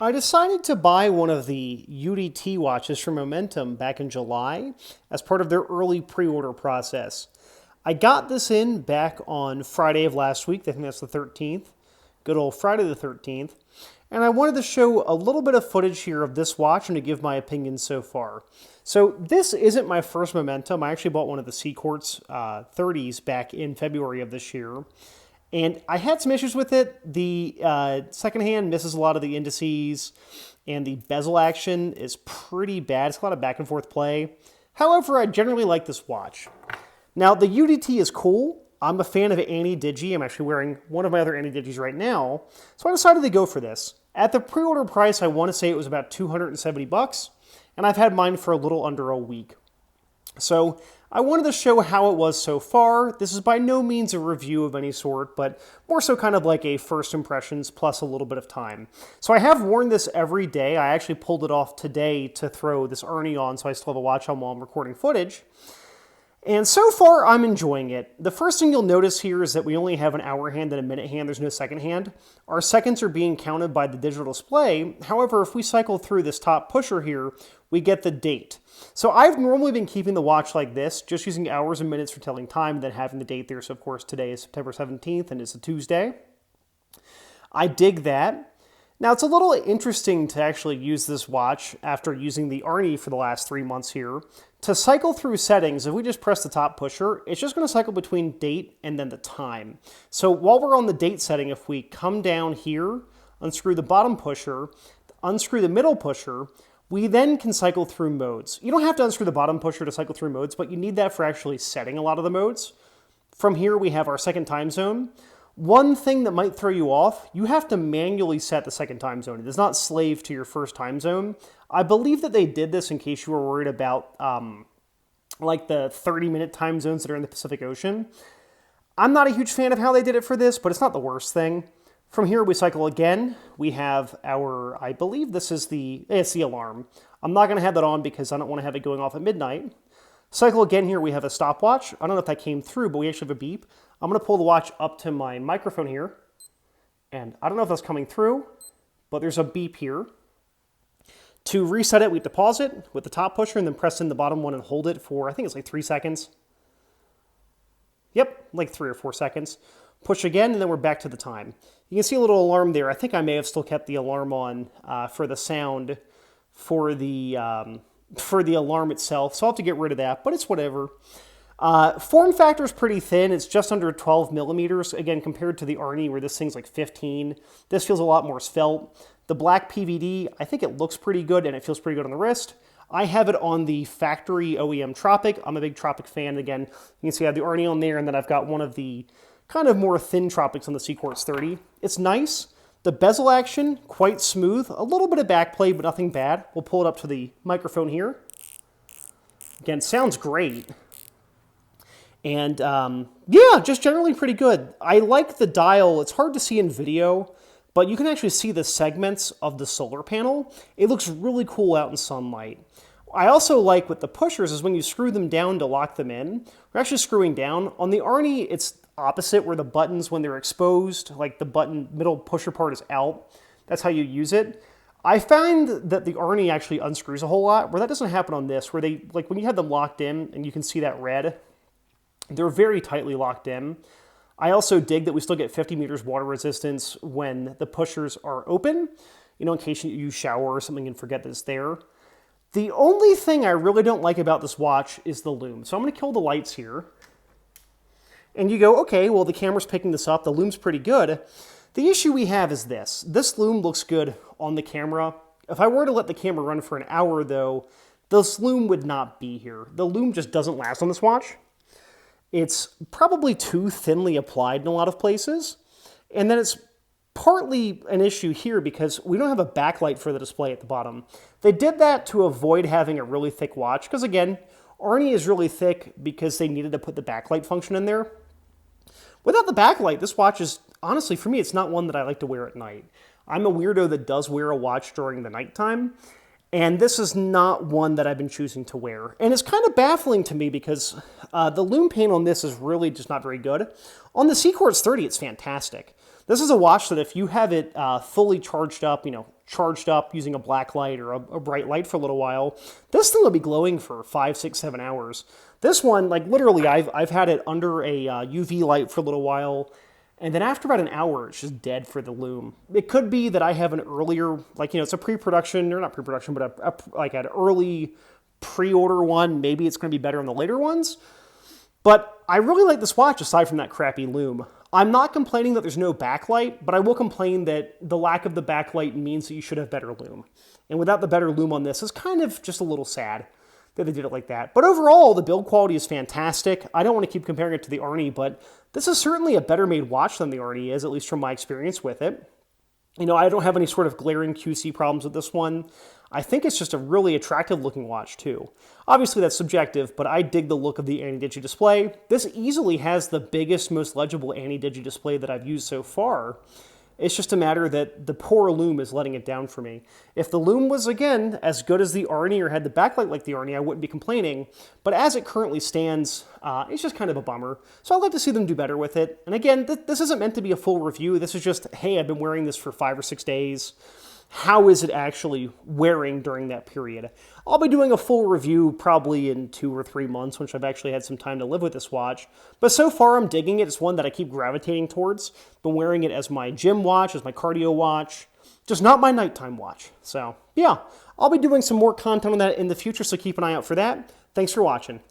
I decided to buy one of the UDT watches from Momentum back in July as part of their early pre-order process. I got this in back on Friday of last week, I think that's the 13th, good old Friday the 13th, and I wanted to show a little bit of footage here of this watch and to give my opinion so far. So this isn't my first Momentum. I actually bought one of the C-Quartz 30s back in February of this year. And I had some issues with it. The second hand misses a lot of the indices, and the bezel action is pretty bad. It's a lot of back and forth play. However, I generally like this watch. Now, the UDT is cool. I'm a fan of Anti-Digi. I'm actually wearing one of my other Anti-Digis right now. So I decided to go for this. At the pre-order price, I want to say it was about $270, and I've had mine for a little under a week. So I wanted to show how it was so far. This is by no means a review of any sort, but more so kind of like a first impressions plus a little bit of time. So I have worn this every day. I actually pulled it off today to throw this Ernie on, so I still have a watch on while I'm recording footage. And so far, I'm enjoying it. The first thing you'll notice here is that we only have an hour hand and a minute hand. There's no second hand. Our seconds are being counted by the digital display. However, if we cycle through this top pusher here, we get the date. So I've normally been keeping the watch like this, just using hours and minutes for telling time, and then having the date there. So of course, today is September 17th, and it's a Tuesday. I dig that. Now, it's a little interesting to actually use this watch after using the Arnie for the last 3 months here. To cycle through settings, if we just press the top pusher, it's just going to cycle between date and then the time. So while we're on the date setting, if we come down here, unscrew the bottom pusher, unscrew the middle pusher, we then can cycle through modes. You don't have to unscrew the bottom pusher to cycle through modes, but you need that for actually setting a lot of the modes. From here, we have our second time zone. One thing that might throw you off, you have to manually set the second time zone. It does not slave to your first time zone. I believe that they did this in case you were worried about like the 30-minute time zones that are in the Pacific Ocean. I'm not a huge fan of how they did it for this, but it's not the worst thing. From here, we cycle again. We have our, I believe this is it's the alarm. I'm not going to have that on because I don't want to have it going off at midnight. Cycle again here, we have a stopwatch. I don't know if that came through, but we actually have a beep. I'm going to pull the watch up to my microphone here, and I don't know if that's coming through, but there's a beep here. To reset it, we have to pause it with the top pusher and then press in the bottom one and hold it for, I think it's like 3 seconds. Yep, like 3 or 4 seconds. Push again, and then we're back to the time. You can see a little alarm there. I think I may have still kept the alarm on for the sound for the alarm itself, so I'll have to get rid of that, but it's whatever. Form factor is pretty thin. It's just under 12 millimeters. Again, compared to the Arnie, where this thing's like 15. This feels a lot more svelte. The black PVD, I think it looks pretty good, and it feels pretty good on the wrist. I have it on the factory OEM Tropic. I'm a big Tropic fan. Again, you can see I have the Arnie on there, and then I've got one of the kind of more thin Tropics on the C-Quartz 30. It's nice. The bezel action, quite smooth. A little bit of backplay, but nothing bad. We'll pull it up to the microphone here. Again, sounds great. And yeah, just generally pretty good. I like the dial. It's hard to see in video, but you can actually see the segments of the solar panel. It looks really cool out in sunlight. I also like with the pushers is when you screw them down to lock them in, we're actually screwing down. On the Arnie, it's opposite, where the buttons, when they're exposed, like the button middle pusher part is out. That's how you use it. I find that the Arnie actually unscrews a whole lot, where that doesn't happen on this, where they, like when you have them locked in and you can see that red, they're very tightly locked in. I also dig that we still get 50 meters water resistance when the pushers are open, you know, in case you shower or something and forget that it's there. The only thing I really don't like about this watch is the Lume. So I'm going to kill the lights here. And you go, okay, well, the camera's picking this up. The Lume's pretty good. The issue we have is this. This Lume looks good on the camera. If I were to let the camera run for an hour, though, this Lume would not be here. The Lume just doesn't last on this watch. It's probably too thinly applied in a lot of places. And then it's partly an issue here because we don't have a backlight for the display at the bottom. They did that to avoid having a really thick watch because, again, Arnie is really thick because they needed to put the backlight function in there. Without the backlight, this watch is, honestly, for me, it's not one that I like to wear at night. I'm a weirdo that does wear a watch during the nighttime, and this is not one that I've been choosing to wear. And it's kind of baffling to me because the Lume paint on this is really just not very good. On the C-Quartz 30, it's fantastic. The This is a watch that if you have it fully charged up, charged up using a black light or a bright light for a little while, this thing will be glowing for 5, 6, 7 hours. This one, like literally, I've had it under a UV light for a little while, and then after about an hour, it's just dead for the Lume. It could be that I have an earlier, like, it's a pre-production, or not pre-production, but like an early pre-order one. Maybe it's going to be better on the later ones. But I really like this watch aside from that crappy Lume. I'm not complaining that there's no backlight, but I will complain that the lack of the backlight means that you should have better Lume. And without the better Lume on this, it's kind of just a little sad that they did it like that. But overall, the build quality is fantastic. I don't want to keep comparing it to the Arnie, but this is certainly a better made watch than the Arnie is, at least from my experience with it. I don't have any sort of glaring QC problems with this one. I think it's just a really attractive looking watch too. Obviously that's subjective, but I dig the look of the anti-digi display. This easily has the biggest, most legible anti-digi display that I've used so far. It's just a matter that the poor Lume is letting it down for me. If the Lume was, again, as good as the Arnie or had the backlight like the Arnie, I wouldn't be complaining. But as it currently stands, it's just kind of a bummer. So I'd like to see them do better with it. And again, this isn't meant to be a full review. This is just, hey, I've been wearing this for 5 or 6 days. How is it actually wearing during that period? I'll be doing a full review probably in 2 or 3 months, once I've actually had some time to live with this watch. But so far, I'm digging it. It's one that I keep gravitating towards. Been wearing it as my gym watch, as my cardio watch, just not my nighttime watch. So, yeah, I'll be doing some more content on that in the future, so keep an eye out for that. Thanks for watching.